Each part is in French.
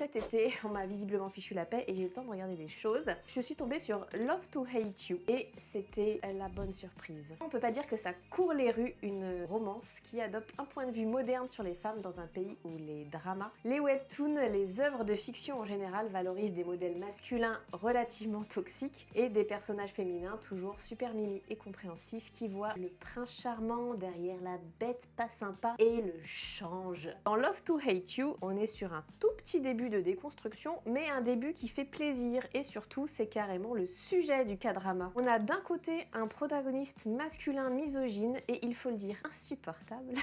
cet été, on m'a visiblement fichu la paix et j'ai eu le temps de regarder des choses. Je suis tombée sur Love to Hate You et c'était la bonne surprise. On peut pas dire que ça court les rues, une romance qui adopte un point de vue moderne sur les femmes dans un pays où les dramas, les webtoons, les œuvres de fiction en général valorisent des modèles masculins relativement toxiques et des personnages féminins toujours super mimi et compréhensifs qui voient le prince charmant derrière la bête pas sympa et le change. Dans Love to Hate You, on est sur un tout petit début de déconstruction, mais un début qui fait plaisir et surtout c'est carrément le sujet du K-drama. On a d'un côté un protagoniste masculin misogyne et il faut le dire insupportable,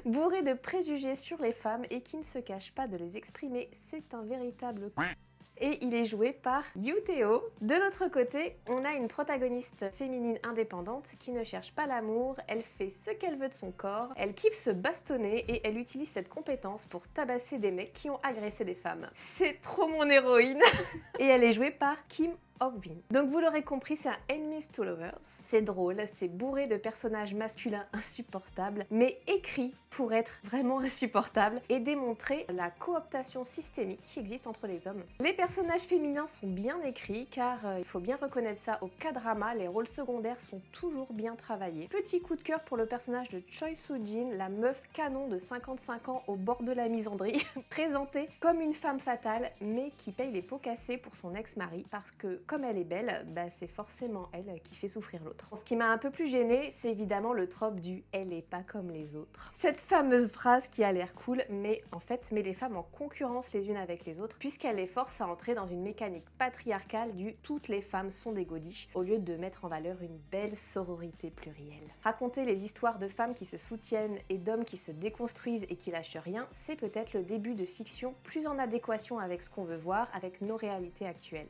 bourré de préjugés sur les femmes et qui ne se cache pas de les exprimer, c'est un véritable et il est joué par Yu-Teo. De l'autre côté, on a une protagoniste féminine indépendante qui ne cherche pas l'amour, elle fait ce qu'elle veut de son corps, elle kiffe se bastonner et elle utilise cette compétence pour tabasser des mecs qui ont agressé des femmes. C'est trop mon héroïne. Et elle est jouée par Kim Hok-bin. Donc vous l'aurez compris, c'est un Enemies to Lovers. C'est drôle, c'est bourré de personnages masculins insupportables, mais écrit pour être vraiment insupportable et démontrer la cooptation systémique qui existe entre les hommes. Les personnages féminins sont bien écrits car il faut bien reconnaître ça, au K-drama, les rôles secondaires sont toujours bien travaillés. Petit coup de cœur pour le personnage de Choi Soo-jin, la meuf canon de 55 ans au bord de la misandrie, présentée comme une femme fatale mais qui paye les pots cassés pour son ex-mari parce que comme elle est belle, c'est forcément elle qui fait souffrir l'autre. Ce qui m'a un peu plus gênée, c'est évidemment le trope du « elle est pas comme les autres ». Cette fameuse phrase qui a l'air cool, mais en fait met les femmes en concurrence les unes avec les autres, puisqu'elle les force à entrer dans une mécanique patriarcale du « toutes les femmes sont des godiches » au lieu de mettre en valeur une belle sororité plurielle. Raconter les histoires de femmes qui se soutiennent et d'hommes qui se déconstruisent et qui lâchent rien, c'est peut-être le début de fiction plus en adéquation avec ce qu'on veut voir, avec nos réalités actuelles.